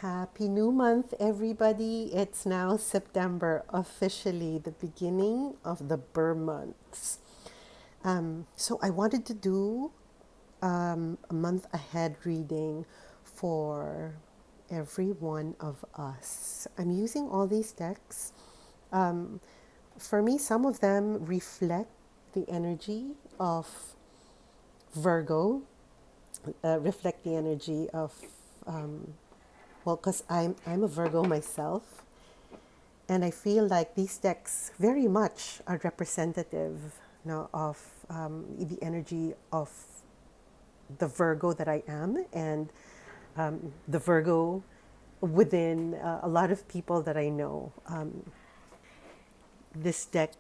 Happy new month, everybody. It's now September, officially the beginning of the Burr months. So I wanted to do a month ahead reading for every one of us. I'm using all these decks. For me, some of them reflect the energy of Virgo, reflect the energy of well, because I'm a Virgo myself, and I feel like these decks very much are representative, of the energy of the Virgo that I am, and the Virgo within a lot of people that I know. This deck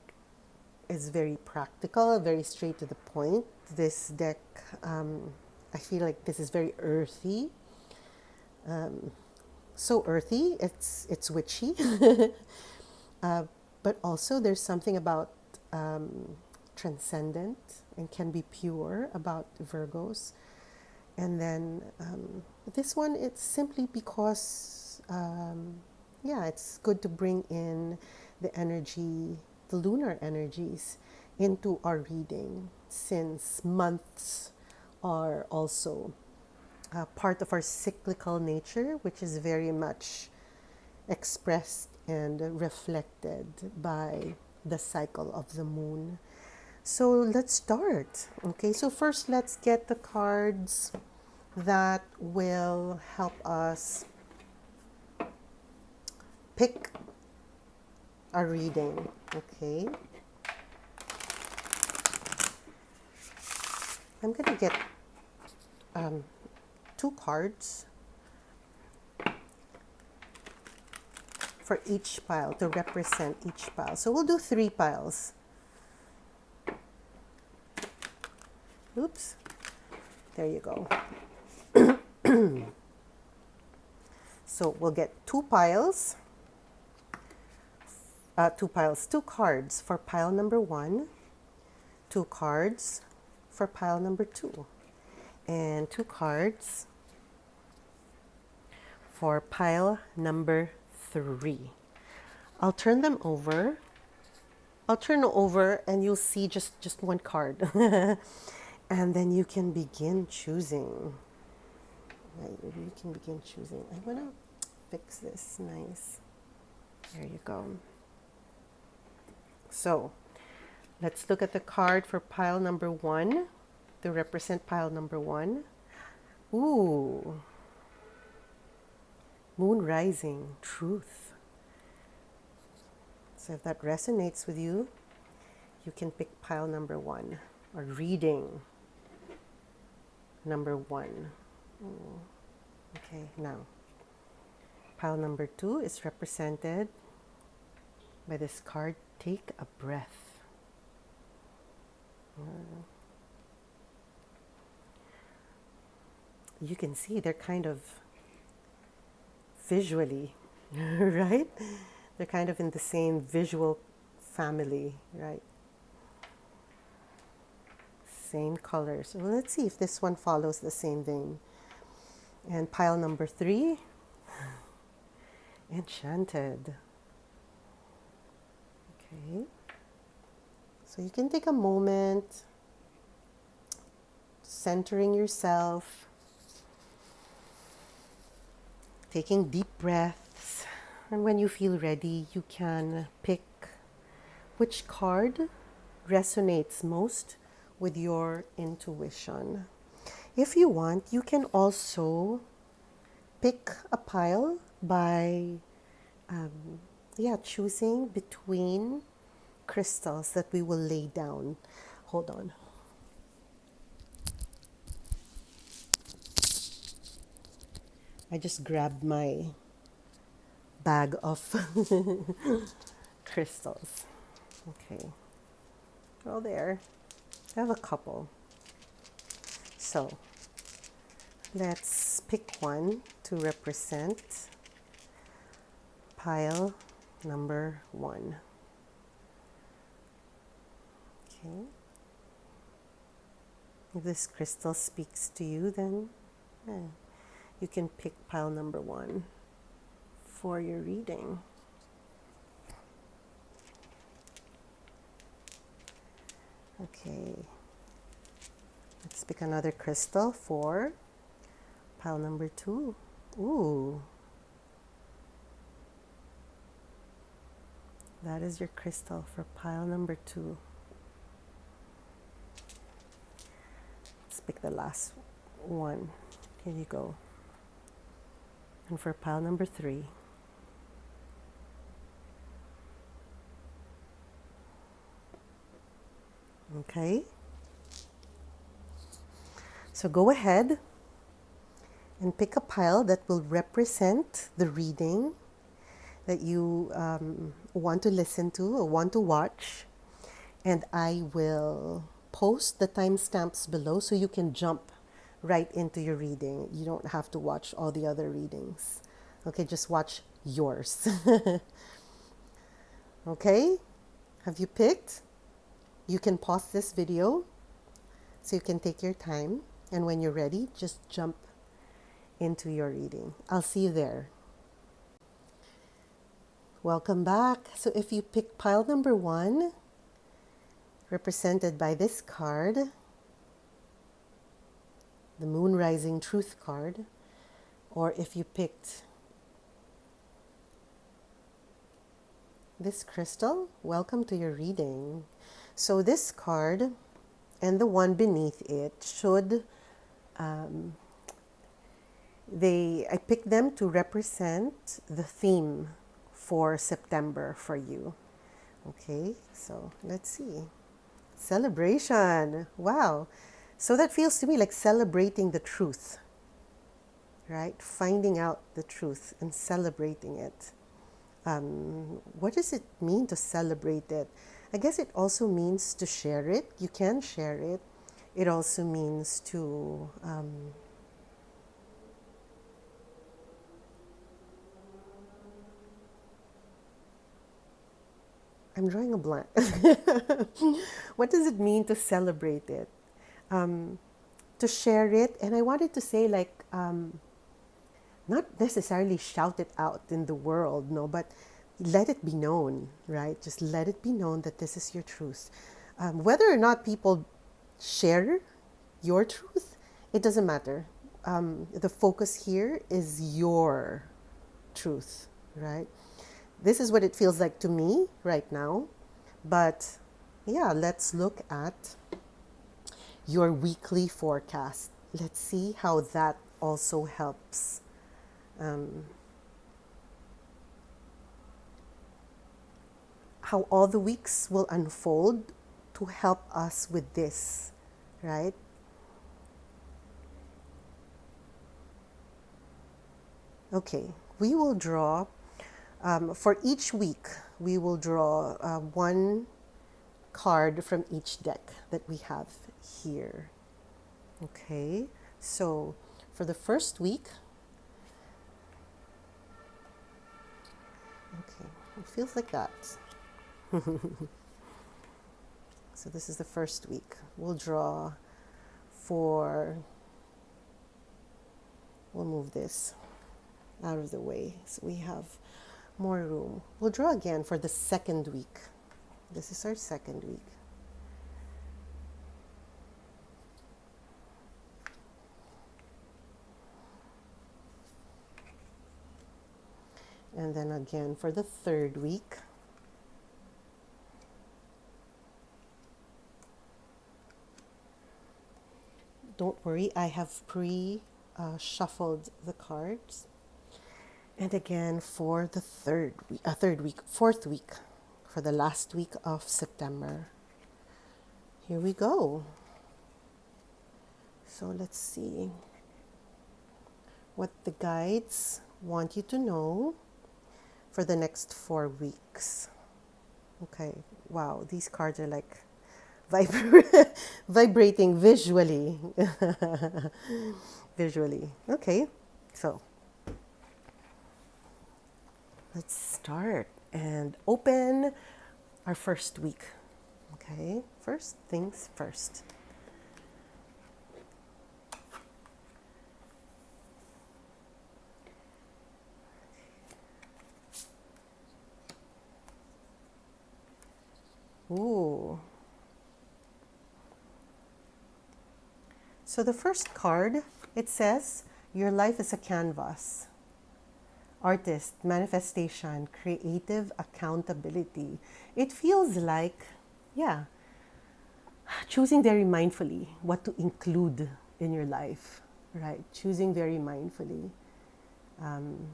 is very practical, very straight to the point. This deck, I feel like this is very earthy. So earthy, it's witchy, but also there's something about transcendent and can be pure about Virgos. And then this one, it's simply because, yeah, it's good to bring in the energy, the lunar energies, into our reading, since months are also part of our cyclical nature, which is very much expressed and reflected by the cycle of the moon. So let's start. Okay, so first let's get the cards that will help us pick a reading. Okay, I'm gonna get two cards for each pile to represent each pile. So we'll do three piles. Oops, there you go. So we'll get two cards for pile number one, two cards for pile number two, and two cards for pile number three. I'll turn them over. I'll turn it over and you'll see just one card. And then you can begin choosing. You can begin choosing. I'm gonna fix this nice. There you go. So let's look at the card for pile number one to represent pile number one. Ooh, Moon Rising, Truth. So if that resonates with you, you can pick pile number one or reading number one. Ooh. Okay, now pile number two is represented by this card, Take a Breath. You can see they're kind of visually, right? They're kind of in the same visual family, right? Same colors. So let's see if this one follows the same vein. And pile number three, Enchanted. Okay. So you can take a moment, centering yourself, taking deep breaths. And when you feel ready, you can pick which card resonates most with your intuition. If you want, you can also pick a pile by choosing between crystals that we will lay down. Hold on. I just grabbed my bag of crystals. Okay. Well, there. I have a couple. So let's pick one to represent pile number one. Okay. If this crystal speaks to you, then you can pick pile number one. for your reading. Okay, let's pick another crystal for pile number 2. Ooh, that is your crystal for pile number 2. Let's pick the last one. Here you go. And for pile number 3. Okay. So go ahead and pick a pile that will represent the reading that you want to listen to or want to watch. And I will post the timestamps below so you can jump right into your reading. You don't have to watch all the other readings. Okay, just watch yours. Okay, have you picked? You can pause this video so you can take your time. And when you're ready, just jump into your reading. I'll see you there. Welcome back. So if you pick pile number 1, represented by this card, the Moon Rising Truth card, or if you picked this crystal, welcome to your reading. So this card and the one beneath it should, I picked them to represent the theme for September for you. Okay, so let's see. Celebration. Wow. So that feels to me like celebrating the truth, right? Finding out the truth and celebrating it. What does it mean to celebrate it? I guess it also means to share it. You can share it. It also means to I'm drawing a blank. What does it mean to celebrate it? To share it. And I wanted to say, like, not necessarily shout it out in the world, no, but let it be known, right? Just let it be known that this is your truth. Whether or not people share your truth, it doesn't matter. The focus here is your truth, right? This is what it feels like to me right now. But yeah, let's look at your weekly forecast. Let's see how that also helps. How all the weeks will unfold to help us with this, right? Okay, we will draw, for each week, we will draw one card from each deck that we have here. Okay, so for the first week, okay, it feels like that. So this is the first week. We'll draw for, we'll move this out of the way so we have more room. We'll draw again for the second week. This is our second week. And then again for the third week. Don't worry, I have pre-shuffled the cards. And again for the fourth week, for the last week of September. Here we go. So let's see what the guides want you to know for the next 4 weeks. Okay, wow, these cards are like vibrating visually. Visually. Okay, so let's start and open our first week. Okay, first things first. So the first card, it says, your life is a canvas. Artist, manifestation, creative accountability. It feels like, yeah, choosing very mindfully what to include in your life, right? Choosing very mindfully. Um,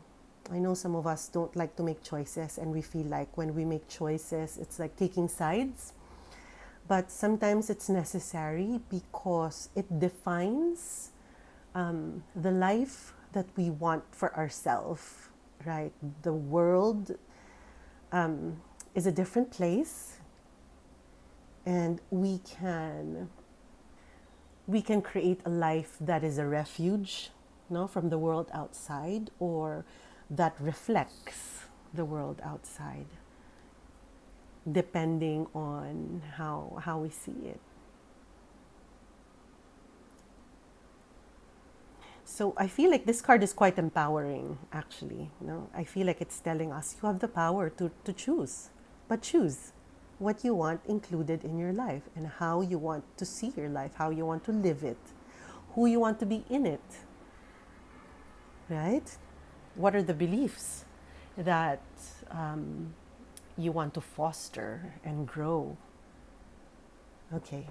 I know some of us don't like to make choices, and we feel like when we make choices, it's like taking sides. But sometimes it's necessary because it defines the life that we want for ourselves, right? The world is a different place, and we can create a life that is a refuge, no, from the world outside, or that reflects the world outside, depending on how we see it. So I feel like this card is quite empowering, actually. I feel like it's telling us you have the power to choose, but choose what you want included in your life and how you want to see your life, how you want to live it, who you want to be in it, right? What are the beliefs that you want to foster and grow? Okay.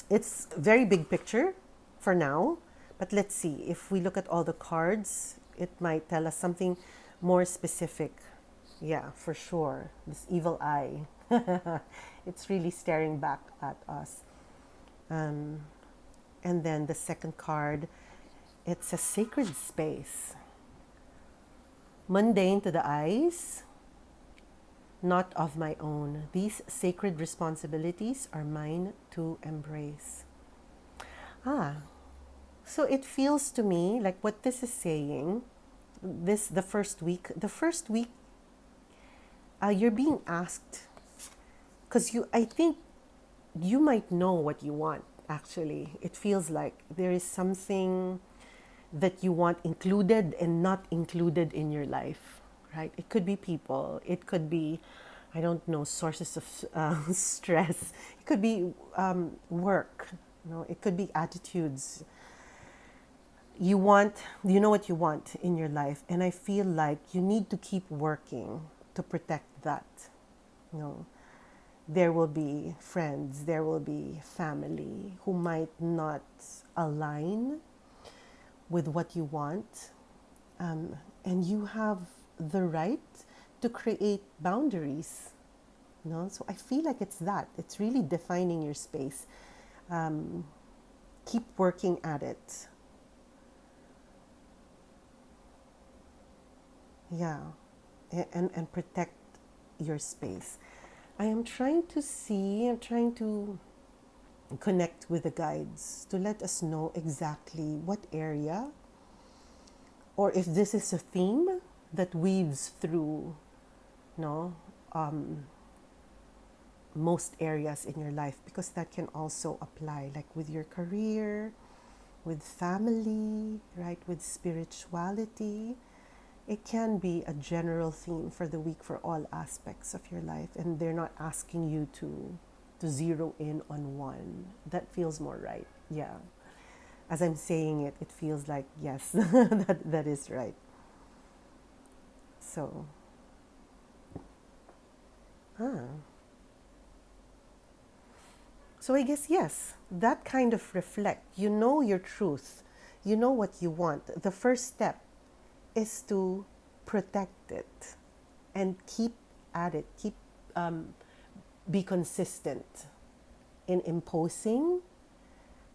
It's very big picture for now, but let's see. If we look at all the cards, it might tell us something more specific. Yeah, for sure. This evil eye. It's really staring back at us. Um, and then the second card, it's a sacred space. Mundane to the eyes, not of my own. These sacred responsibilities are mine to embrace. Ah, so it feels to me like what this is saying, the first week, you're being asked, because I think you might know what you want, actually. It feels like there is something that you want included and not included in your life, right? It could be people, it could be, I don't know, sources of stress, it could be work, it could be attitudes. You know what you want in your life, and I feel like you need to keep working to protect that. you know there will be friends, there will be family who might not align with what you want, and you have the right to create boundaries. So I feel like it's really defining your space. Keep working at it. Yeah, and protect your space. I'm trying to connect with the guides to let us know exactly what area, or if this is a theme that weaves through, no, most areas in your life, because that can also apply, like with your career, with family, right, with spirituality. It can be a general theme for the week for all aspects of your life, and they're not asking you to zero in on one. That feels more right. Yeah. As I'm saying it, it feels like yes, that is right. So, ah. So I guess yes, that kind of reflect. You know your truth. You know what you want. The first step is to protect it and keep at it. Be consistent in imposing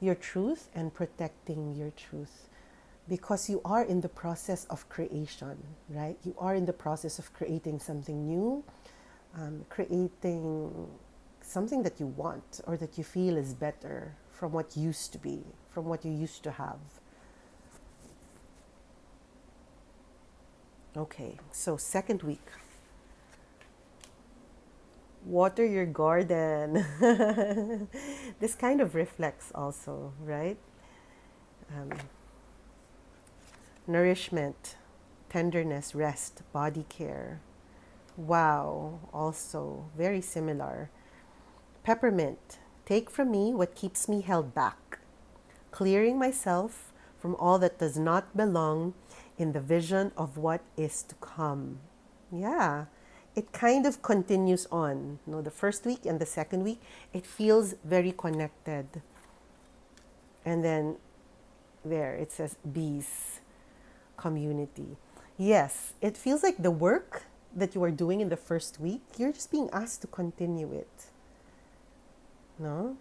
your truth and protecting your truth, because you are in the process of creation, right? You are in the process of creating something new, creating something that you want or that you feel is better from what used to be, from what you used to have. Okay, so second week, water your garden. This kind of reflects also, right? Um, Nourishment, tenderness, rest, body care. Wow, also very similar. Peppermint, take from me what keeps me held back. clearing myself from all that does not belong in the vision of what is to come. Yeah, it kind of continues on. You know, the first week and the second week, it feels very connected. And then there it says bees community. Yes, it feels like the work that you are doing in the first week, you're just being asked to continue it. No?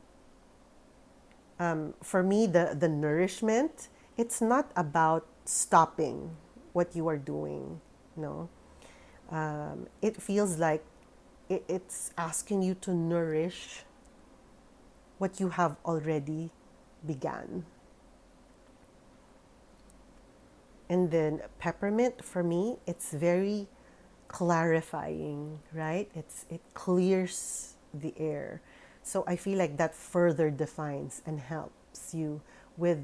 For me, the nourishment, it's not about stopping what you are doing. No. It feels like it's asking you to nourish what you have already began. And then peppermint, for me, it's very clarifying, right? It clears the air. So I feel like that further defines and helps you with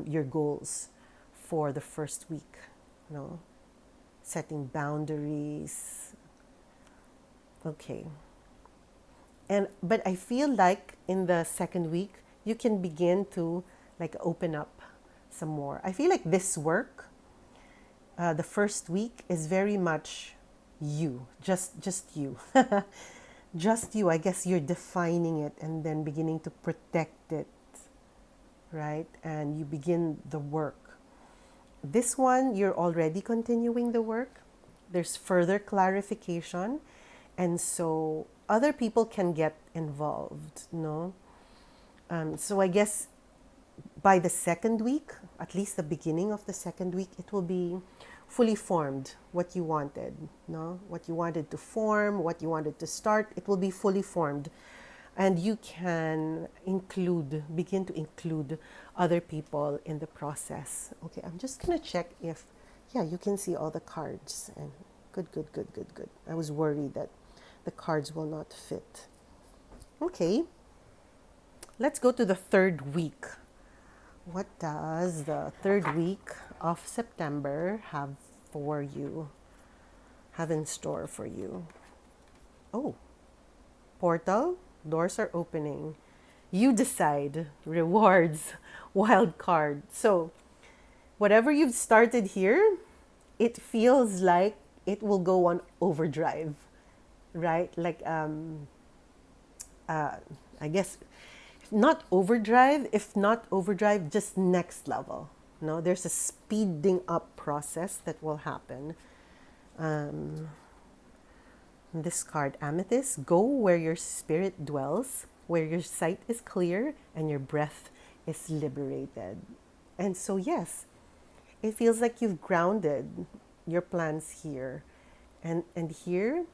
your goals for the first week, you know, setting boundaries. Okay. But I feel like in the second week you can begin to like open up some more. I feel like this work, the first week is very much you, just you. Just you. I guess you're defining it and then beginning to protect it, right? And you begin the work. This one, you're already continuing the work. There's further clarification. And so other people can get involved, no? So I guess by the second week, at least the beginning of the second week, it will be fully formed what you wanted, no? What you wanted to form, what you wanted to start, it will be fully formed. And you can begin to include other people in the process. Okay, I'm just gonna check if, yeah, you can see all the cards. And good, good, good, good, good. I was worried that the cards will not fit. Okay, let's go to the third week. What does the third week of September have for you? Have in store for you? Oh, portal, doors are opening. You decide. Rewards, wild card. So, whatever you've started here, it feels like it will go on overdrive, right? Like, I guess not overdrive, if not overdrive, just next level. No, there's a speeding up process that will happen. This card, Amethyst, go where your spirit dwells, where your sight is clear and your breath is liberated. And so, yes, it feels like you've grounded your plans here. And here,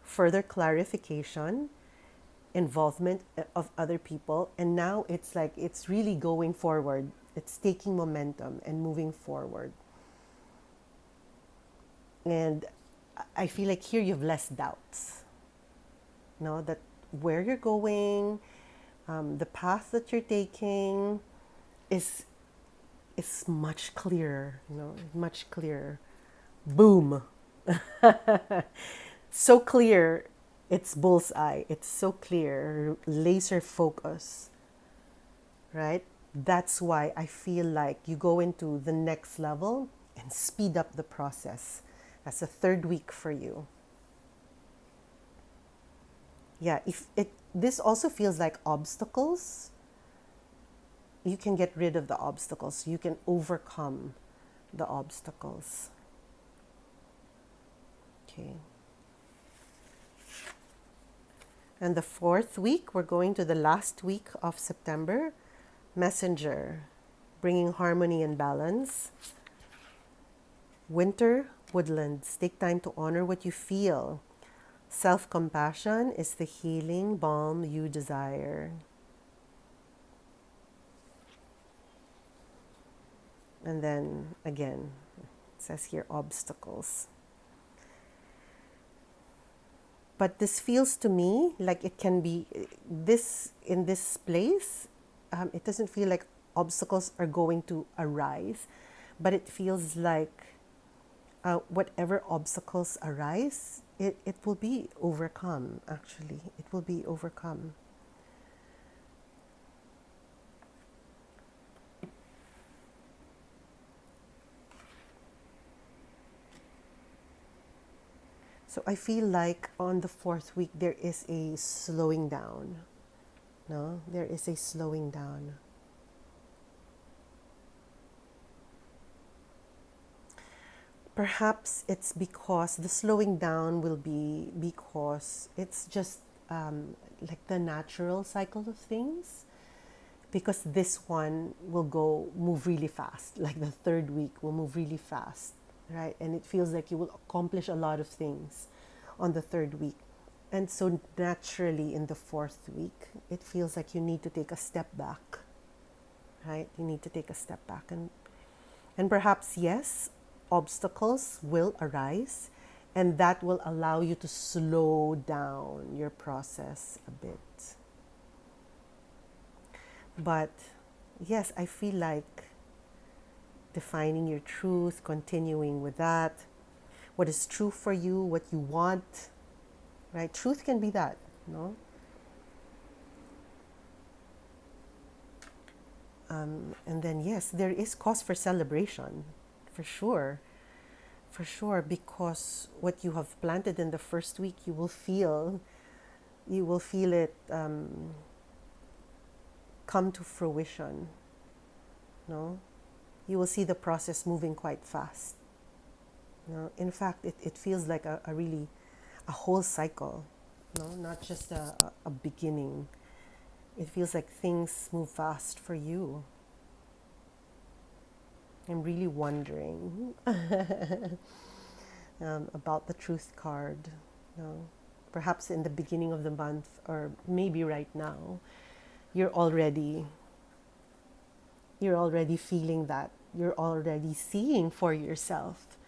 further clarification, involvement of other people. And now it's like it's really going forward. It's taking momentum and moving forward. And I feel like here you've less doubts. No, that where you're going, the path that you're taking is much clearer, you know, much clearer. Boom. So clear, it's bullseye. It's so clear, laser focus, right? That's why I feel like you go into the next level and speed up the process. That's the third week for you. Yeah, if it this also feels like obstacles, you can get rid of the obstacles. You can overcome the obstacles. Okay. And the fourth week, we're going to the last week of September. Messenger, bringing harmony and balance. Winter, woodlands, take time to honor what you feel. Self-compassion is the healing balm you desire. And then again, it says here obstacles. But this feels to me like it can be this in this place. It doesn't feel like obstacles are going to arise, but it feels like whatever obstacles arise, it will be overcome, actually. It will be overcome. So I feel like on the fourth week, there is a slowing down. No, there is a slowing down. Perhaps it's because the slowing down will be because it's just like the natural cycle of things. Because this one will move really fast, like the third week will move really fast, right? And it feels like you will accomplish a lot of things on the third week. And so naturally in the fourth week, it feels like you need to take a step back, right? You need to take a step back and perhaps yes, obstacles will arise and that will allow you to slow down your process a bit. But yes, I feel like defining your truth, continuing with that, what is true for you, what you want, right? Truth can be that, no? And then, yes, there is cause for celebration, for sure, because what you have planted in the first week, you will feel it come to fruition, no? You will see the process moving quite fast. No? In fact, it feels like a really a whole cycle, no? Not just a beginning. It feels like things move fast for you. I'm really wondering about the truth card. You know, perhaps in the beginning of the month, or maybe right now, you're already feeling that. You're already seeing for yourself.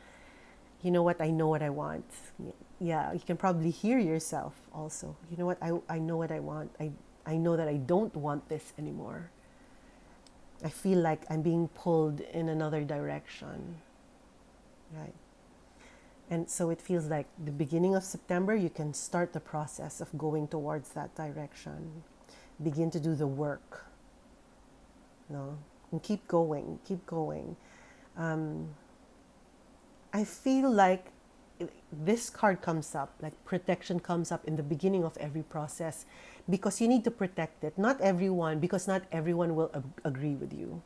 You know what? I know what I want. Yeah, you can probably hear yourself also. You know what? I know what I want. I know that I don't want this anymore. I feel like I'm being pulled in another direction, right? And so it feels like the beginning of September, you can start the process of going towards that direction. Begin to do the work, you know, and keep going, keep going. I feel like this card comes up, like protection comes up in the beginning of every process because you need to protect it. Not everyone, because not everyone will agree with you.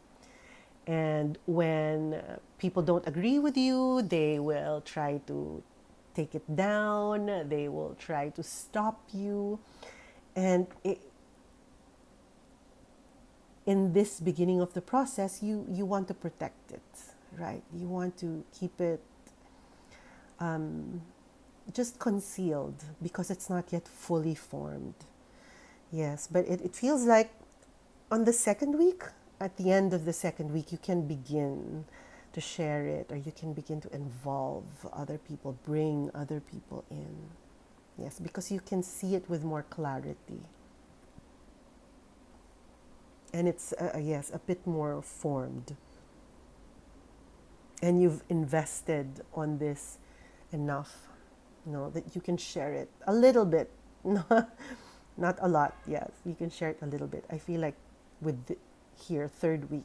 And when people don't agree with you, they will try to take it down, they will try to stop you. And in this beginning of the process, you want to protect it, right? You want to keep it just concealed because it's not yet fully formed. Yes, but it feels like on the second week, at the end of the second week, you can begin to share it or you can begin to involve other people, bring other people in. Yes, because you can see it with more clarity. And it's, yes, a bit more formed. And you've invested on this enough, you know, that you can share it a little bit. Not a lot, yes. You can share it a little bit. I feel like with here, third week,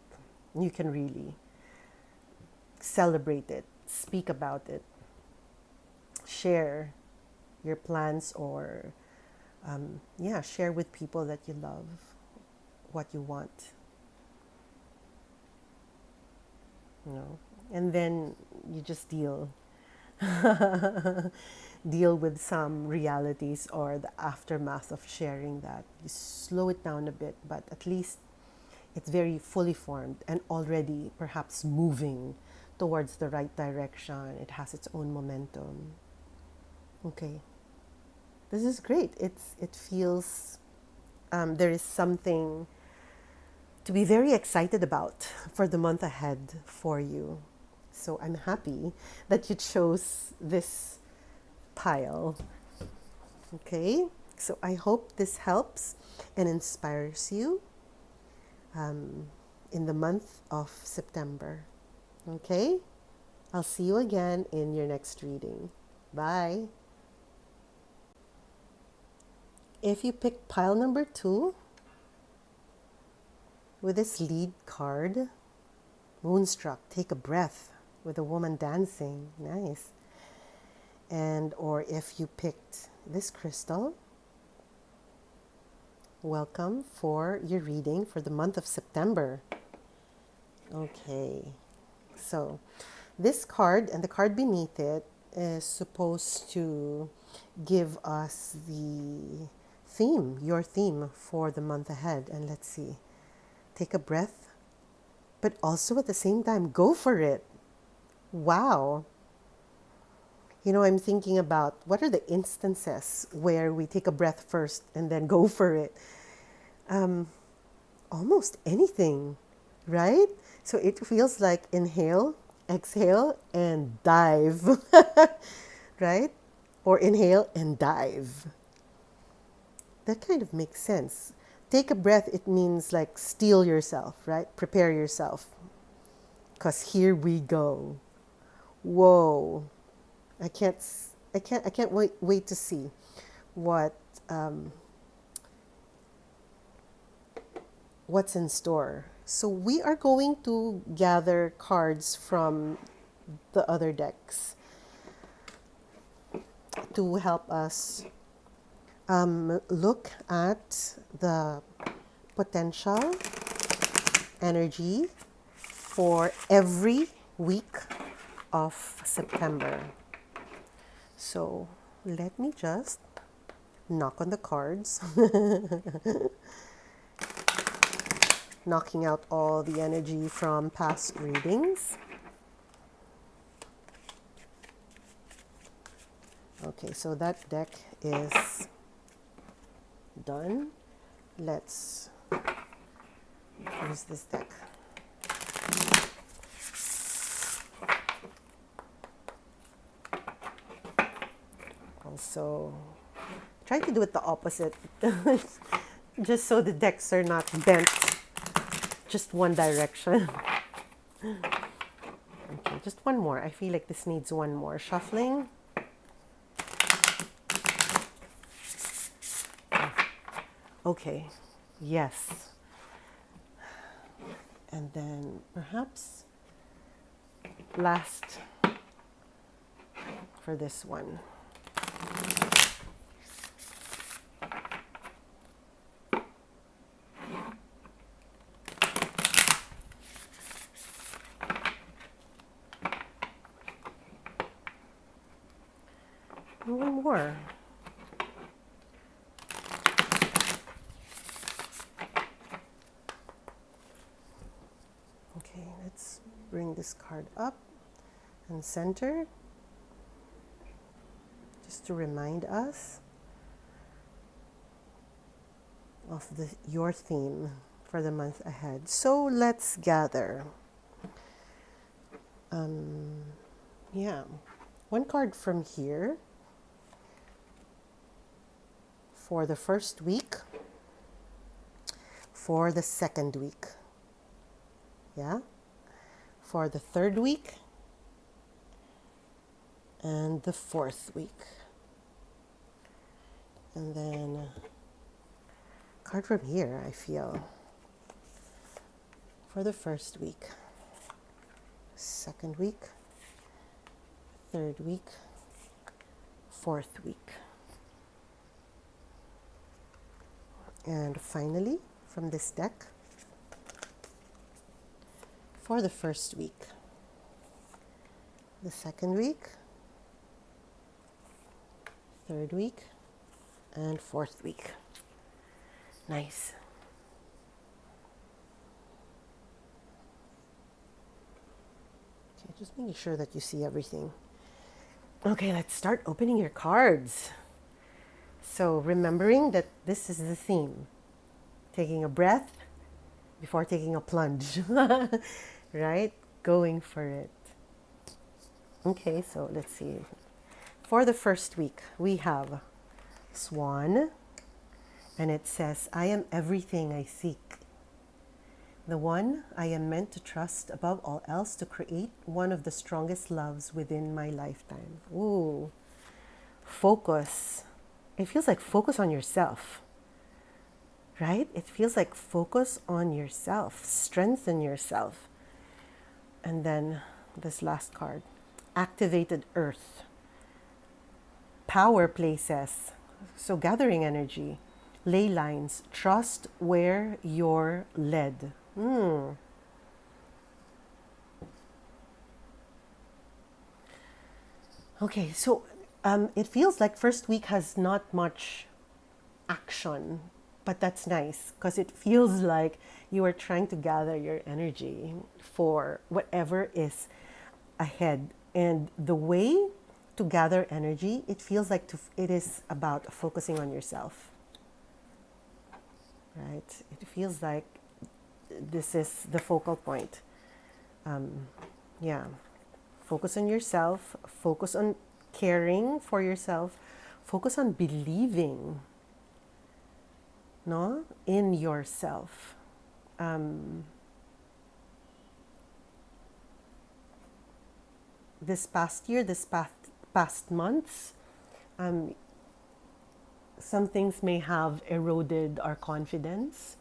you can really celebrate it, speak about it, share your plans, or yeah, share with people that you love what you want, you know, and then you just deal with some realities or the aftermath of sharing that. You slow it down a bit, but at least it's very fully formed and already perhaps moving towards the right direction. It has its own momentum. Okay, this is great. It feels there is something to be very excited about for the month ahead for you. So I'm happy that you chose this pile. Okay, so I hope this helps and inspires you in the month of September. Okay, I'll see you again in your next reading. Bye. If you pick pile number 2 with this lead card, Moonstruck, take a breath with a woman dancing. Nice. And or if you picked this crystal, welcome for your reading for the month of September. Okay, so this card and the card beneath it is supposed to give us the theme, your theme for the month ahead. And let's see, take a breath, but also at the same time, go for it. Wow. You know, I'm thinking about what are the instances where we take a breath first and then go for it. Almost anything, right? So it feels like inhale, exhale, and dive, right? Or inhale and dive. That kind of makes sense. Take a breath, it means like steel yourself, right? Prepare yourself. Because here we go. Whoa. I can't wait to see what what's in store. So we are going to gather cards from the other decks to help us look at the potential energy for every week of September. So let me just knock on the cards, knocking out all the energy from past readings. Okay, so that deck is done. Let's use this deck. Also, try to do it the opposite, just so the decks are not bent just one direction. Okay, just one more. I feel like this needs one more shuffling. Okay, yes. And then perhaps last for this one. And one more. Okay, let's bring this card up and center, just to remind us of your theme for the month ahead. So let's gather. Yeah, one card from here for the first week, for the second week, yeah, for the third week, and the fourth week. And then card from here, I feel, for the first week, second week, third week, fourth week. And finally, from this deck, for the first week, the second week, third week, and fourth week. Nice. Okay, just making sure that you see everything. Okay, let's start opening your cards. So remembering that this is the theme, taking a breath before taking a plunge, right? Going for it. Okay, so let's see. For the first week, we have Swan, and it says, I am everything I seek. The one I am meant to trust above all else to create one of the strongest loves within my lifetime. Ooh, focus. It feels like focus on yourself, right? It feels like focus on yourself, strengthen yourself. And then this last card, activated earth. power places. So gathering energy, ley lines, trust where you're led. Okay, so it feels like first week has not much action, but that's nice because it feels like you are trying to gather your energy for whatever is ahead. And the way to gather energy, it feels like it is about focusing on yourself, right? It feels like this is the focal point. Yeah. Focus on yourself, focus on caring for yourself, focus on believing, no, in yourself. This past year, this past months, some things may have eroded our confidence.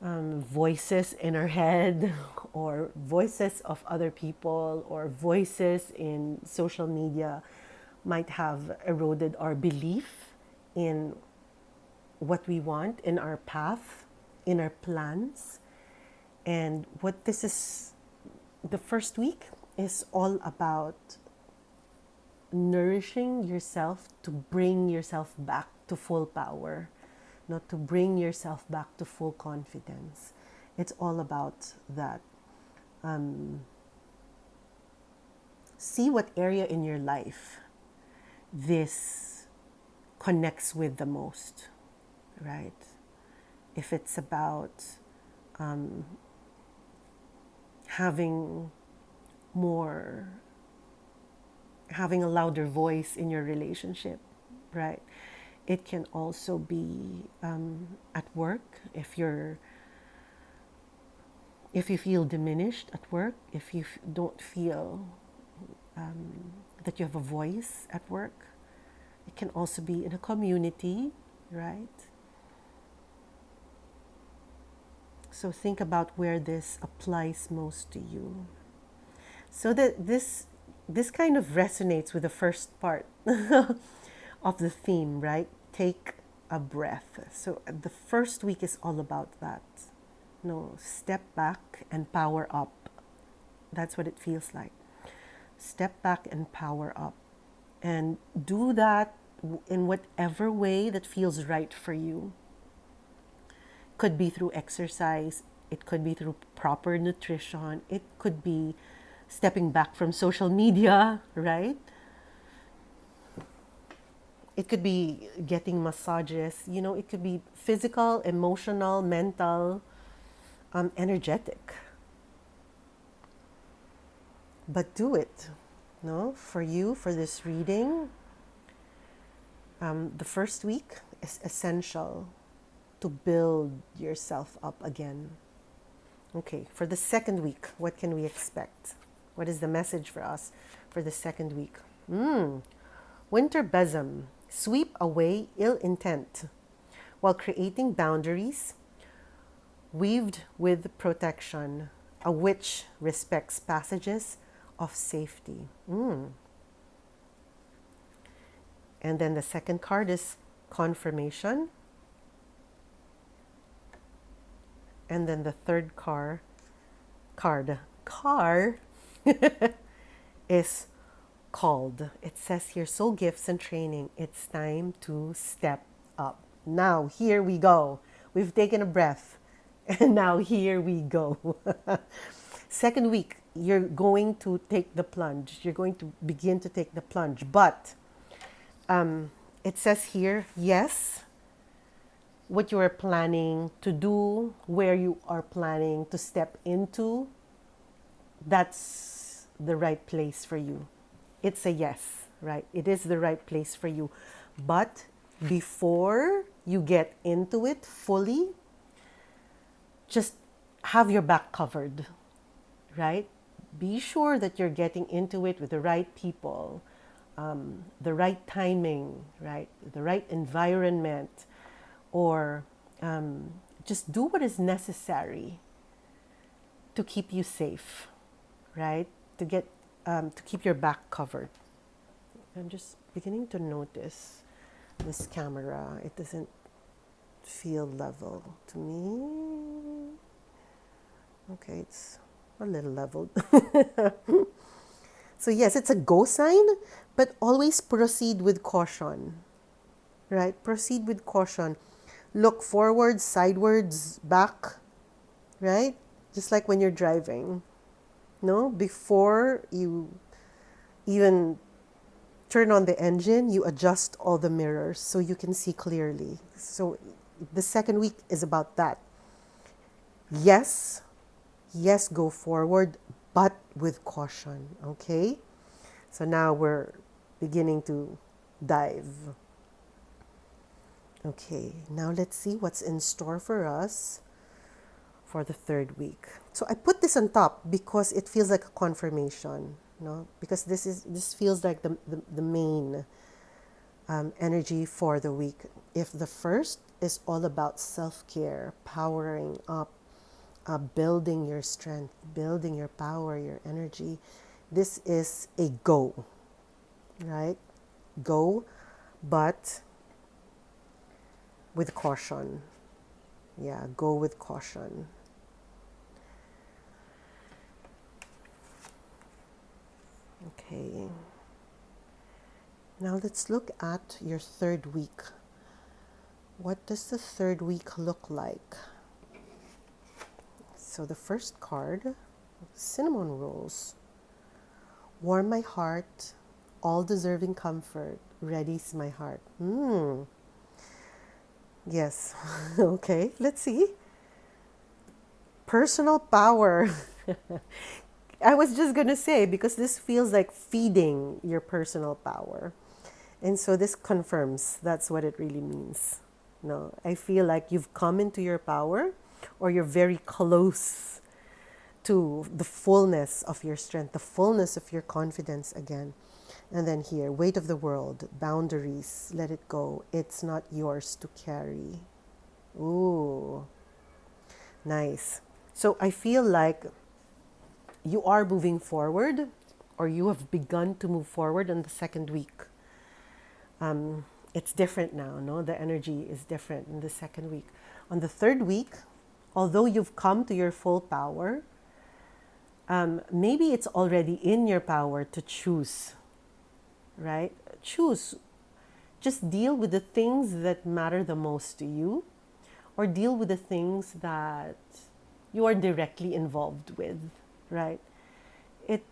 Voices in our head, or voices of other people, or voices in social media might have eroded our belief in what we want, in our path, in our plans. And what this is, the first week is all about nourishing yourself to bring yourself back to full power, not to bring yourself back to full confidence. It's all about that. See what area in your life this connects with the most, right? If it's about having more, having a louder voice in your relationship, right? It can also be at work, if you feel diminished at work, if you don't feel that you have a voice at work. It can also be in a community, right? So think about where this applies most to you. So that this kind of resonates with the first part of the theme, right? Take a breath. So the first week is all about that. No, step back and power up. That's what it feels like. Step back and power up. And do that in whatever way that feels right for you. Could be through exercise, it could be through proper nutrition, it could be stepping back from social media, right? It could be getting massages, it could be physical, emotional, mental, energetic. But do it, no? For you, for this reading, the first week is essential to build yourself up again. Okay, for the second week, what can we expect? What is the message for us for the second week? Winter besom, sweep away ill intent while creating boundaries weaved with protection. A witch respects passages of safety. And then the second card is confirmation. And then the third card is called. It says here, soul gifts and training. It's time to step up. Now, here we go. We've taken a breath. And now here we go. Second week, you're going to take the plunge. You're going to begin to take the plunge. But it says here, yes, what you are planning to do, where you are planning to step into, that's the right place for you. It's a yes, right? It is the right place for you. But before you get into it fully, just have your back covered, right? Be sure that you're getting into it with the right people, the right timing, right? The right environment, or just do what is necessary to keep you safe, right? To keep your back covered. I'm just beginning to notice this camera. It doesn't feel level to me. Okay, it's a little leveled. So yes, it's a go sign, but always proceed with caution, right? Proceed with caution. Look forward, sidewards, back, right? Just like when you're driving. No, before you even turn on the engine, you adjust all the mirrors so you can see clearly. So the second week is about that. Yes, yes, go forward, but with caution, okay? So now we're beginning to dive. Okay, now let's see what's in store for us for the third week. So I put this on top because it feels like a confirmation, no? Because this feels like the main energy for the week. If the first is all about self-care, powering up, building your strength, building your power, your energy, this is a go, right? Go, but with caution. Yeah, go with caution. Okay. Now let's look at your third week. What does the third week look like? So the first card, cinnamon rolls. Warm my heart, all deserving comfort, readies my heart. Yes. Okay, let's see. Personal power. I was just going to say, because this feels like feeding your personal power. And so this confirms that's what it really means. No, I feel like you've come into your power, or you're very close to the fullness of your strength, the fullness of your confidence again. And then here, weight of the world, boundaries, let it go. It's not yours to carry. Ooh, nice. So I feel like you are moving forward, or you have begun to move forward in the second week. It's different now, no? The energy is different in the second week. On the third week, although you've come to your full power, maybe it's already in your power to choose, right? Choose. Just deal with the things that matter the most to you, or deal with the things that you are directly involved with, right? It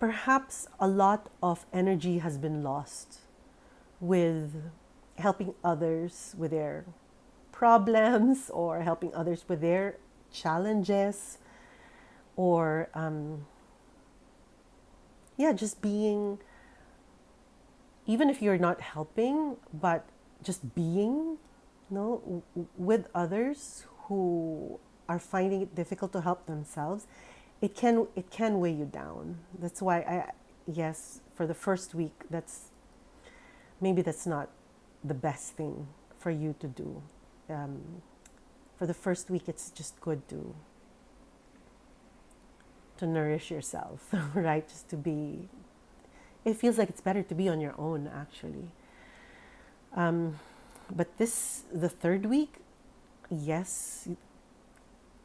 perhaps a lot of energy has been lost with helping others with their problems, or helping others with their challenges, or just being, even if you're not helping, but just being, with others who are finding it difficult to help themselves. It can weigh you down. That's why yes, for the first week, maybe that's not the best thing for you to do. For the first week, it's just good to nourish yourself, right? Just to be. It feels like it's better to be on your own, actually. But the third week, yes,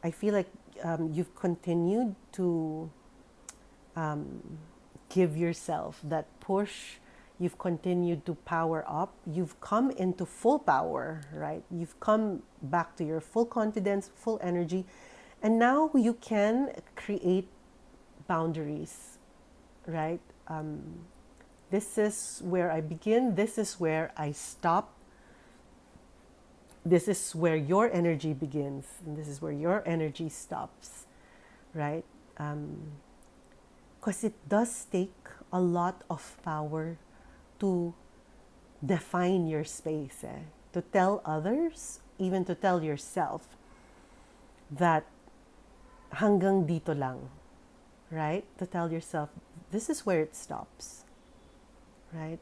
I feel like you've continued to give yourself that push. You've continued to power up. You've come into full power, right? You've come back to your full confidence, full energy. And now you can create boundaries, right? This is where I begin. This is where I stop. This is where your energy begins. And this is where your energy stops, right? Because it does take a lot of power to define your space, to tell others, even to tell yourself that hanggang dito lang, right? To tell yourself, this is where it stops, right?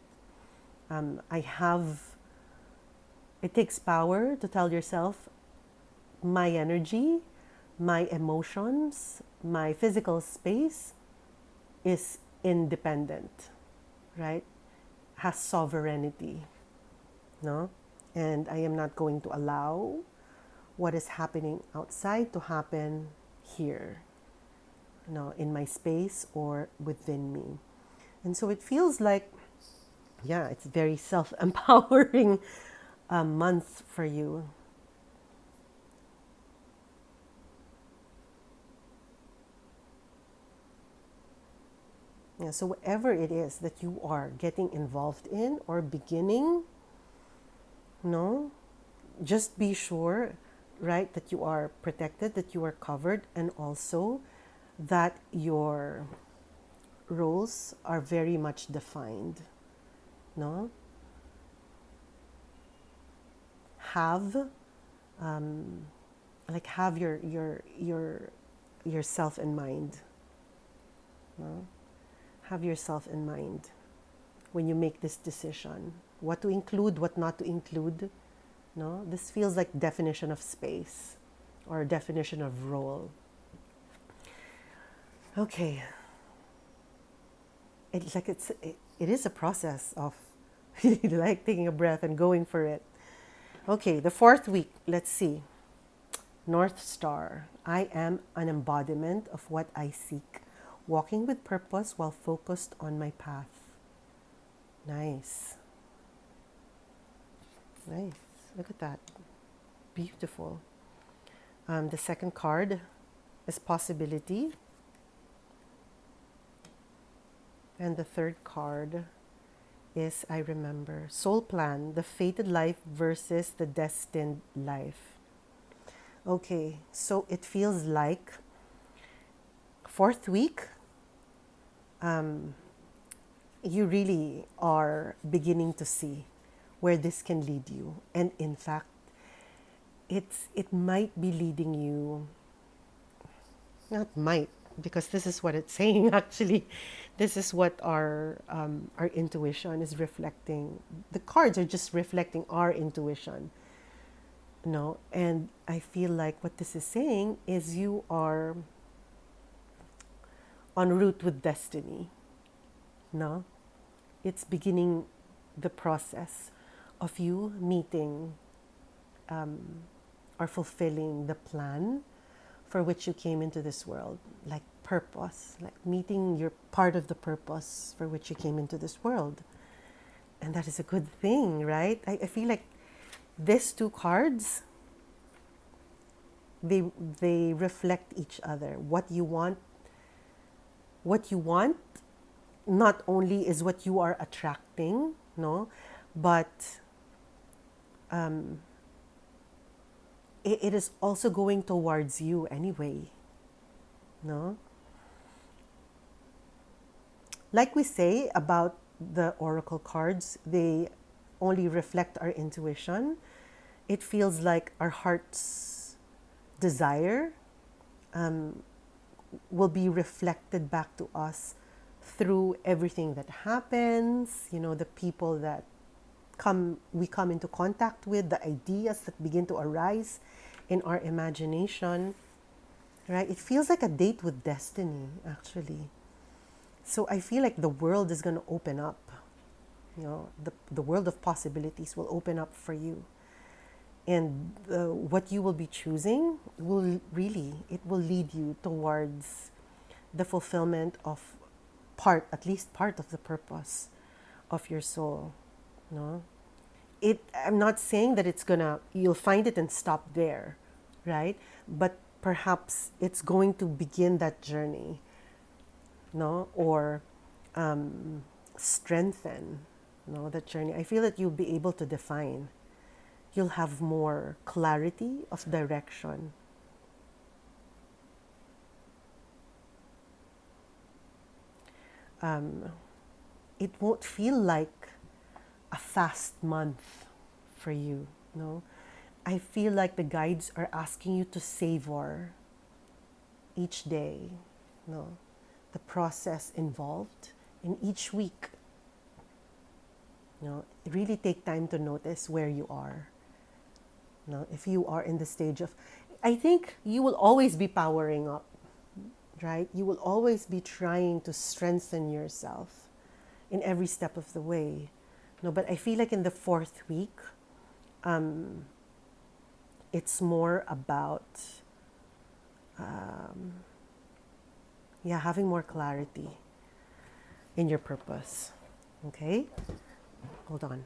It takes power to tell yourself, my energy, my emotions, my physical space is independent, right? has sovereignty, no? And I am not going to allow what is happening outside to happen here, in my space or within me. And so it feels like, yeah, it's very self empowering month for you. Yeah, so whatever it is that you are getting involved in or beginning, no, just be sure, right, that you are protected, that you are covered, and also that your roles are very much defined. No, have have yourself in mind. No, have yourself in mind when you make this decision. What to include, what not to include. No, this feels like definition of space or definition of role. Okay, it is a process of like taking a breath and going for it. Okay, the fourth week, let's see. North Star. I am an embodiment of what I seek, walking with purpose while focused on my path. Nice. Nice. Look at that. Beautiful. The second card is possibility. And the third card is I remember. Soul plan, the fated life versus the destined life. Okay, so it feels like fourth week, you really are beginning to see where this can lead you. And in fact, it might be leading you, not might, because this is what it's saying actually. This is what our intuition is reflecting. The cards are just reflecting our intuition. No, and I feel like what this is saying is you are en route with destiny. No, it's beginning the process of you meeting or fulfilling the plan for which you came into this world, like purpose, like meeting your part of the purpose for which you came into this world. And that is a good thing, right? I feel like these two cards, they reflect each other. What you want not only is what you are attracting, no, but it is also going towards you anyway, no. Like we say about the oracle cards, they only reflect our intuition. It feels like our heart's desire will be reflected back to us through everything that happens, the people that we come into contact with, the ideas that begin to arise in our imagination, right? It feels like a date with destiny, actually. So I feel like the world is going to open up. The world of possibilities will open up for you. And what you will be choosing it will lead you towards the fulfillment of at least part of the purpose of your soul. No? I'm not saying that you'll find it and stop there, right? But perhaps it's going to begin that journey, no? Or strengthen, that journey. I feel that you'll be able to define. You'll have more clarity of direction. It won't feel like a fast month for you, no? I feel like the guides are asking you to savor each day, no? The process involved in each week. Really take time to notice where you are. If you are in the stage of, I think you will always be powering up, right? You will always be trying to strengthen yourself in every step of the way. No, but I feel like in the fourth week, it's more about, yeah, having more clarity in your purpose. Okay? Hold on.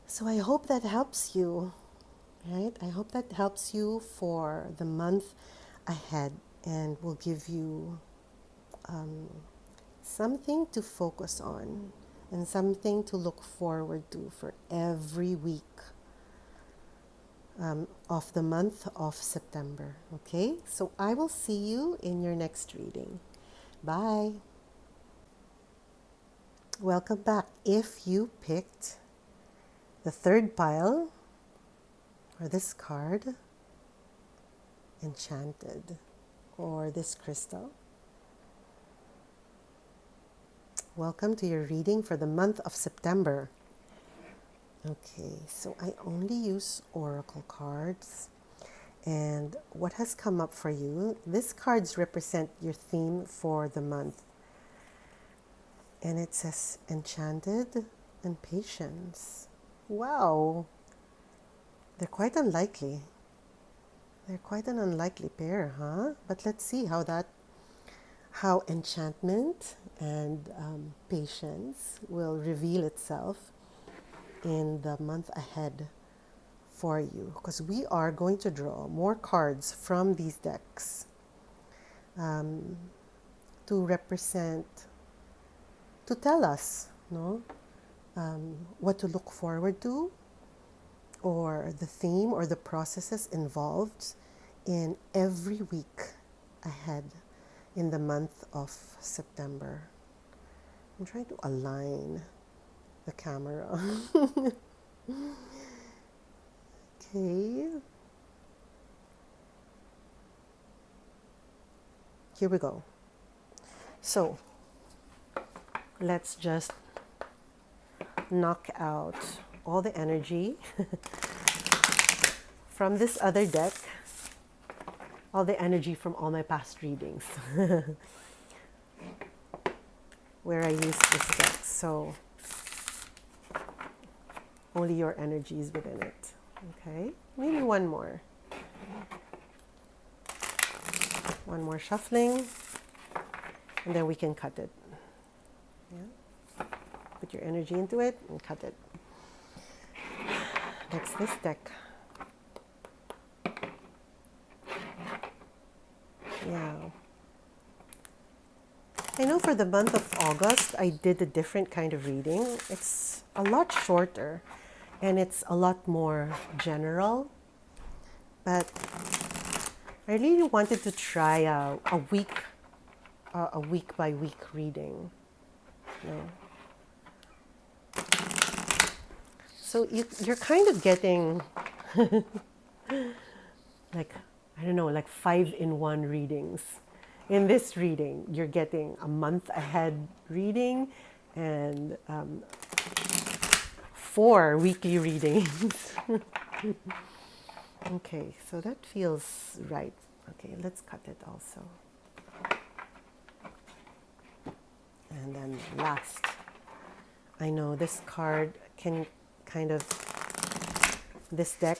So I hope that helps you, right? I hope that helps you for the month ahead and will give you something to focus on and something to look forward to for every week of the month of September. Okay? So I will see you in your next reading. Bye. Welcome back. If you picked the third pile or this card, Enchanted, or this crystal, welcome to your reading for the month of September. Okay, so I only use oracle cards. And what has come up for you? These cards represent your theme for the month. And it says enchanted and patience. Wow. They're quite unlikely. They're quite an unlikely pair, huh? But let's see how enchantment and patience will reveal itself in the month ahead for you, because we are going to draw more cards from these decks to represent, to tell us, no, what to look forward to, or the theme or the processes involved in every week ahead in the month of September. I'm trying to align the camera. Okay. Here we go. So let's just knock out all the energy from this other deck, all the energy from all my past readings where I used this deck. So only your energy is within it. Okay, maybe one more. One more shuffling, and then we can cut it. Yeah. Put your energy into it and cut it. That's this deck. Yeah. I know for the month of August, I did a different kind of reading. It's a lot shorter and it's a lot more general. But I really wanted to try a week by week reading. You know? So you're kind of getting like, I don't know, like 5-in-1 readings. In this reading, you're getting a month ahead reading and 4 weekly readings. Okay, so that feels right. Okay, let's cut it also. And then last, I know this card can kind of, this deck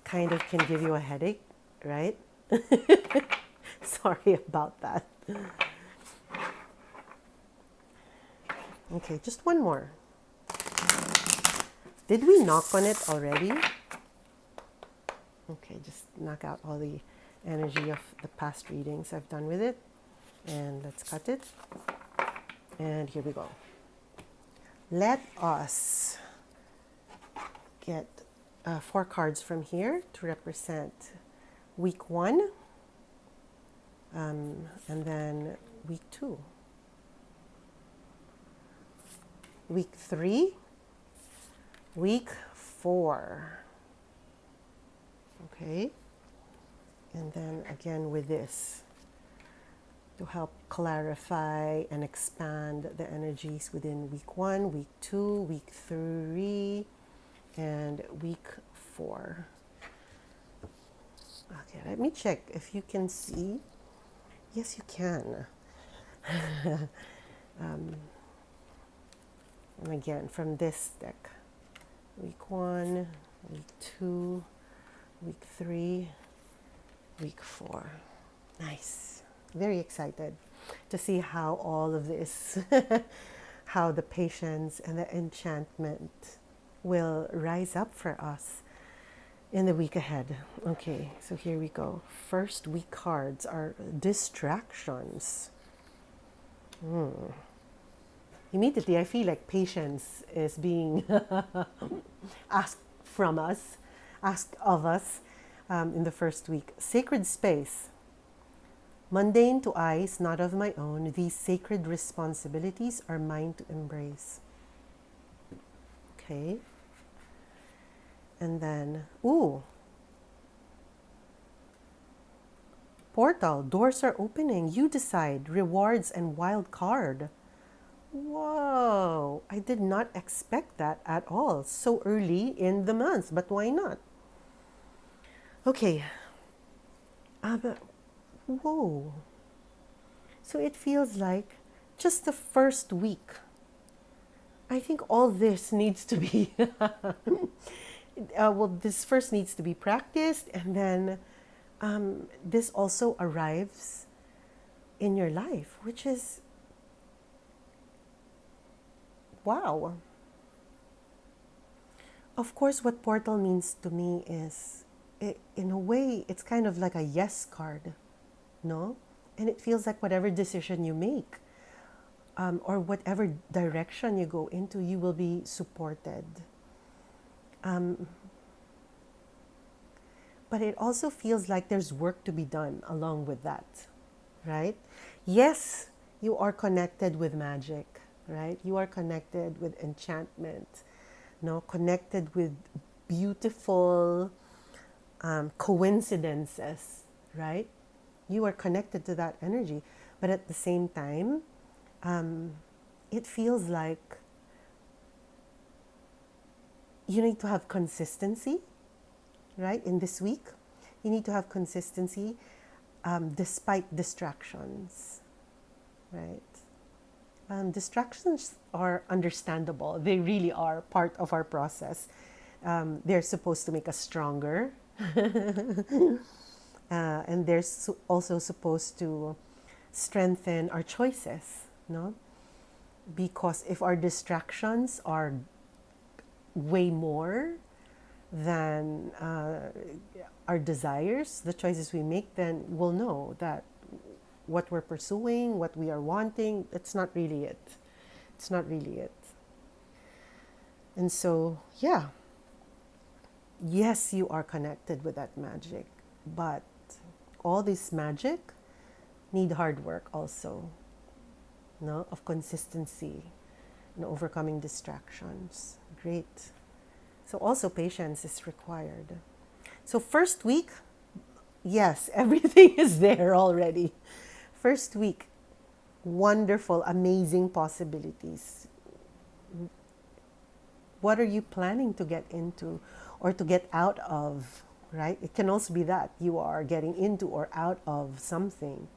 kind of can give you a headache, right? Sorry about that. Okay, just one more. Did we knock on it already? Okay, just knock out all the energy of the past readings I've done with it. And let's cut it. And here we go. Let us get 4 cards from here to represent week 1. And then week 2. Week 3. Week 4. Okay. And then again with this to help clarify and expand the energies within week 1, week 2, week 3, and week 4. Okay, let me check if you can see. Yes, you can. Again, from this deck. Week 1, week 2, week 3, week 4. Nice. Very excited to see how all of this, how the patience and the enchantment will rise up for us in the week ahead. Okay, so here we go. First week cards are distractions. Immediately, I feel like patience is being asked from us, asked of us in the first week. Sacred space. Mundane to eyes, not of my own, these sacred responsibilities are mine to embrace. Okay. And then, ooh, portal, doors are opening. You decide. Rewards and wild card. Whoa, I did not expect that at all. So early in the month, but why not? Okay. Whoa. So it feels like just the first week. I think all this needs to be, well, this first needs to be practiced, and then this also arrives in your life, which is wow. Of course, what portal means to me is, in a way, it's kind of like a yes card, no? And it feels like whatever decision you make, or whatever direction you go into, you will be supported. But it also feels like there's work to be done along with that, right? Yes, you are connected with magic, right? You are connected with enchantment, no, connected with beautiful coincidences, right? You are connected to that energy, but at the same time, it feels like you need to have consistency, right? In this week, you need to have consistency despite distractions, right? Distractions are understandable. They really are part of our process. They're supposed to make us stronger. And they're also supposed to strengthen our choices, no? Because if our distractions are way more than our desires, the choices we make, then we'll know that what we're pursuing, what we are wanting, it's not really it. It's not really it. And so, yeah, yes, you are connected with that magic, but all this magic need hard work also, no, of consistency and overcoming distractions. Great. So also patience is required. So first week, yes, everything is there already. First week, wonderful, amazing possibilities. What are you planning to get into or to get out of, right? It can also be that you are getting into or out of something.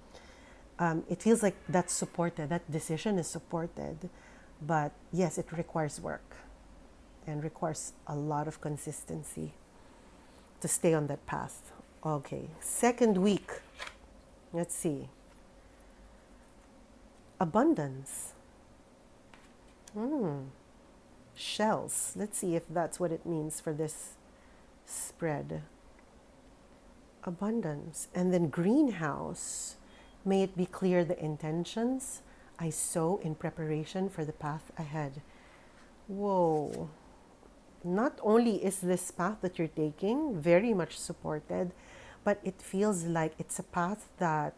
It feels like that's supported, that decision is supported. But yes, it requires work and requires a lot of consistency to stay on that path. Okay, second week, let's see. Abundance. Shells. Let's see if that's what it means for this spread. Abundance. And then greenhouse. May it be clear the intentions I sow in preparation for the path ahead. Whoa. Not only is this path that you're taking very much supported, but it feels like it's a path that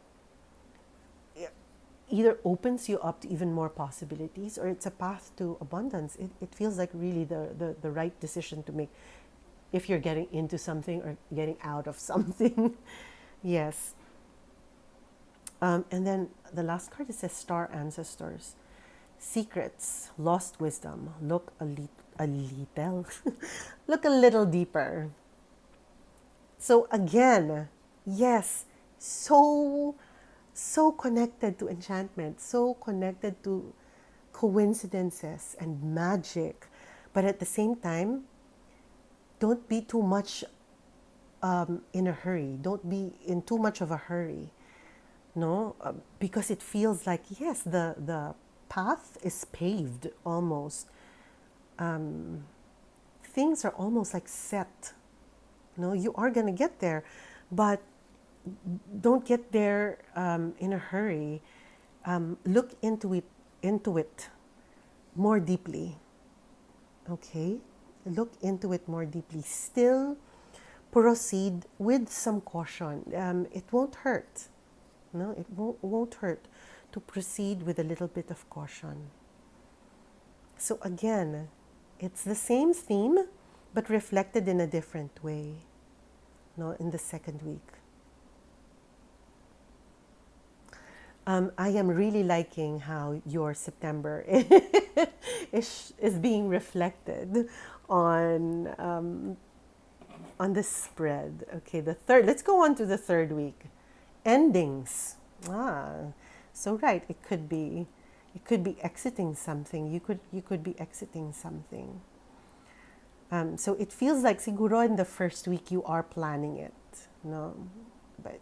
either opens you up to even more possibilities, or it's a path to abundance. It feels like really the right decision to make if you're getting into something or getting out of something. Yes. And then the last card, it says Star Ancestors. Secrets, lost wisdom. Look a little, look a little deeper. So again, yes, so connected to enchantment, so connected to coincidences and magic, but at the same time, don't be too much in a hurry. Don't be in too much of a hurry, no, because it feels like yes, the path is paved almost. Things are almost like set. No, you are gonna get there, but don't get there in a hurry. Look into it more deeply. Okay, look into it more deeply. Still, proceed with some caution. It won't hurt. No, it won't hurt to proceed with a little bit of caution. So again, it's the same theme, but reflected in a different way. No, in the second week. I am really liking how your September is being reflected on the spread. Okay, the third. Let's go on to the third week. Endings. So right. It could be exiting something. You could be exiting something. So it feels like siguro in the first week you are planning it. No, but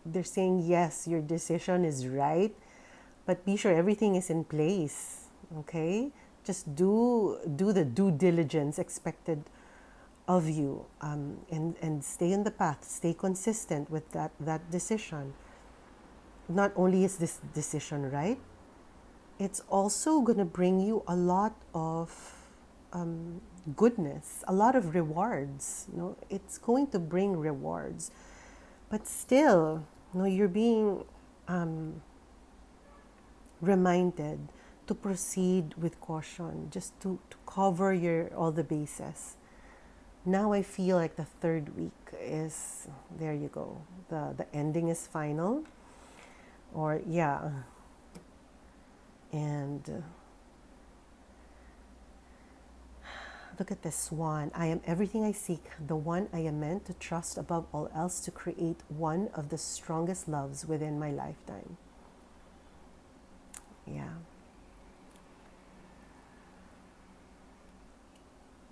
they're saying yes, your decision is right, but be sure everything is in place. Okay, just do the due diligence expected of you, and stay on the path. Stay consistent with that decision. Not only is this decision right, it's also going to bring you a lot of goodness, a lot of rewards. It's going to bring rewards, but still, you're being reminded to proceed with caution, just to cover all the bases. Now I feel like the third week is, there you go. The ending is final, or yeah, and look at this swan. I am everything I seek, the one I am meant to trust above all else to create one of the strongest loves within my lifetime. Yeah.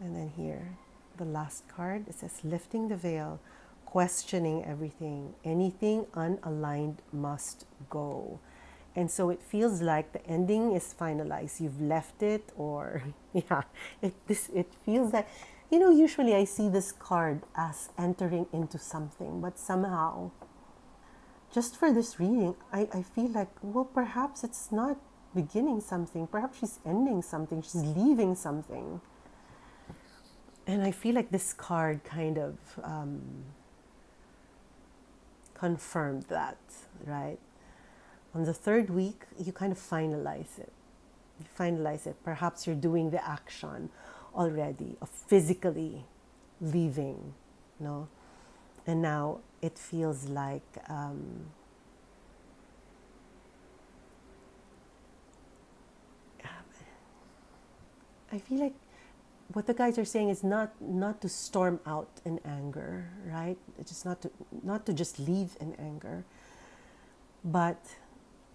And then here, the last card, it says lifting the veil, questioning everything. Anything unaligned must go. And so it feels like the ending is finalized. You've left it, or yeah, it feels like, usually I see this card as entering into something, but somehow, just for this reading, I feel like, well, perhaps it's not beginning something. Perhaps she's ending something. She's leaving something. And I feel like this card kind of confirmed that, right? On the third week, you kind of finalize it. You finalize it. Perhaps you're doing the action already of physically leaving, and now it feels like I feel like what the guys are saying is not to storm out in anger, right? It's just not to just leave in anger, but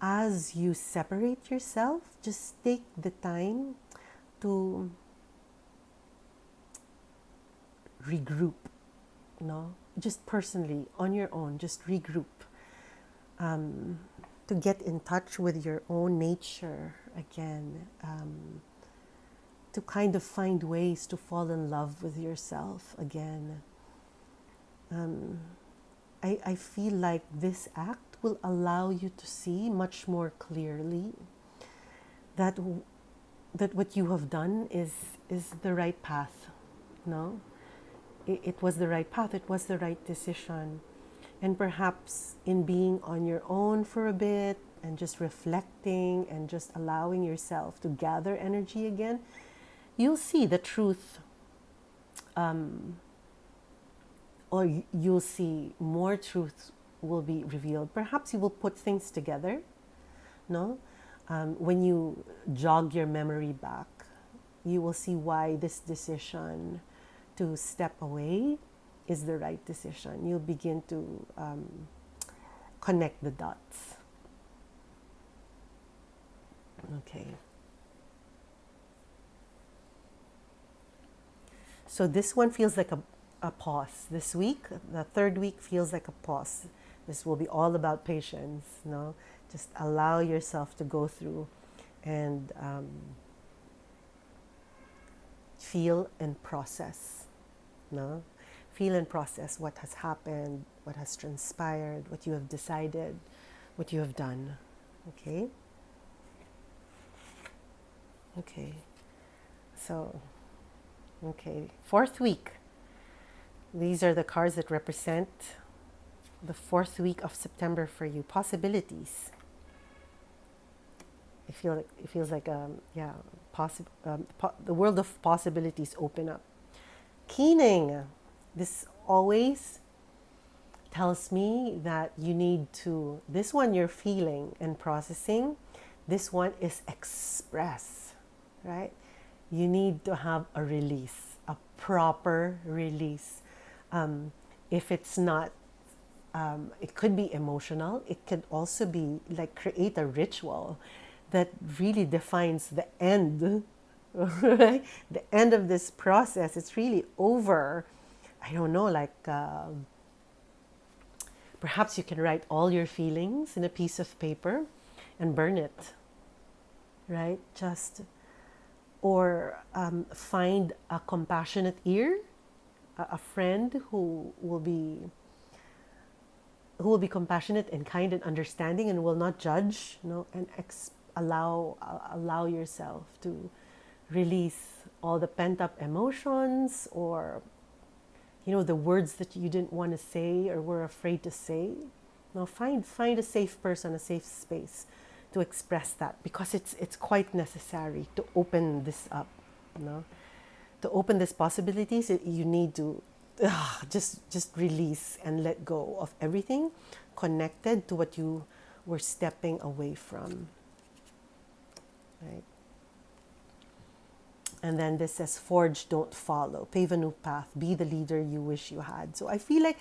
as you separate yourself, just take the time to regroup, just personally on your own, just regroup, to get in touch with your own nature again, to kind of find ways to fall in love with yourself again. I feel like this act will allow you to see much more clearly that what you have done is the right path. No, it was the right path. It was the right decision, and perhaps in being on your own for a bit and just reflecting and just allowing yourself to gather energy again, you'll see the truth, or you'll see more truth will be revealed. Perhaps you will put things together, no? When you jog your memory back, you will see why this decision to step away is the right decision. You'll begin to connect the dots. Okay. So this one feels like a pause. This week, the third week feels like a pause. This will be all about patience. No, just allow yourself to go through and feel and process. No, feel and process what has happened, what has transpired, what you have decided, what you have done. Okay. Okay. So, okay, fourth week. These are the cards that represent the fourth week of September for you. Possibilities. It feels like yeah, the world of possibilities open up. Keening. This always tells me that you need to. This one you're feeling and processing. This one is express, right? You need to have a release, a proper release. If it's not, it could be emotional. It could also be like create a ritual that really defines the end, right? The end of this process. It's really over. I don't know, like perhaps you can write all your feelings in a piece of paper and burn it, right? Just or find a compassionate ear, a friend who will be compassionate and kind and understanding and will not judge, you know, and allow yourself to release all the pent up emotions, or you know, the words that you didn't want to say or were afraid to say. No, find a safe person, a safe space to express that, because it's quite necessary to open this up. You know, to open these possibilities, you need to just release and let go of everything connected to what you were stepping away from. Right. And then this says, forge, don't follow. Pave a new path. Be the leader you wish you had. So I feel like,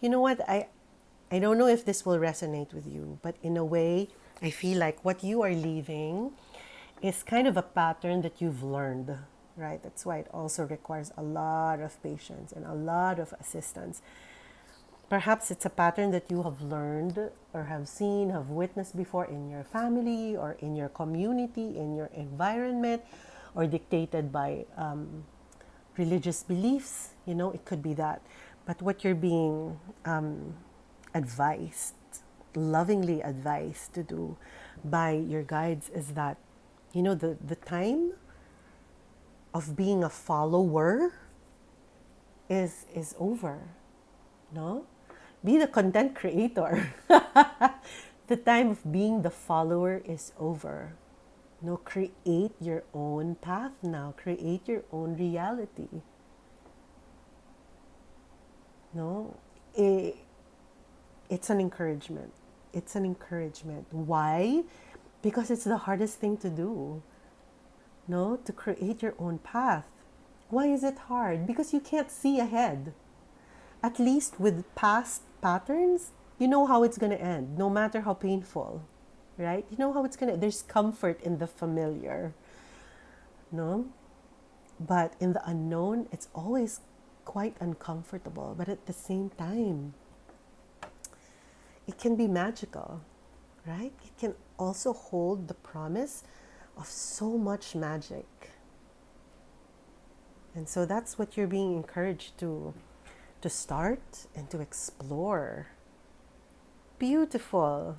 you know what, I don't know if this will resonate with you, but in a way, I feel like what you are leaving is kind of a pattern that you've learned, right? That's why it also requires a lot of patience and a lot of assistance. Perhaps it's a pattern that you have learned or have seen, have witnessed before in your family or in your community, in your environment, or dictated by religious beliefs. You know, it could be that. But what you're being advised, lovingly advised to do by your guides is that, you know, the time of being a follower is over. No? Be the content creator. The time of being the follower is over. No, create your own path now. Create your own reality. No, it's an encouragement. It's an encouragement. Why? Because it's the hardest thing to do. No, to create your own path. Why is it hard? Because you can't see ahead. At least with past patterns, you know how it's going to end, no matter how painful, right? You know how it's going to, there's comfort in the familiar, no? But in the unknown, it's always quite uncomfortable. But at the same time, it can be magical, right? It can also hold the promise of so much magic. And so that's what you're being encouraged to start and to explore. Beautiful.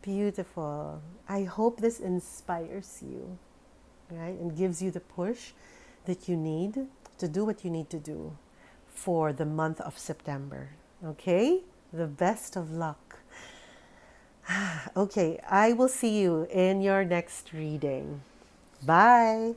Beautiful. I hope this inspires you, right? And gives you the push that you need to do what you need to do for the month of September. Okay? The best of luck. Okay, I will see you in your next reading. Bye.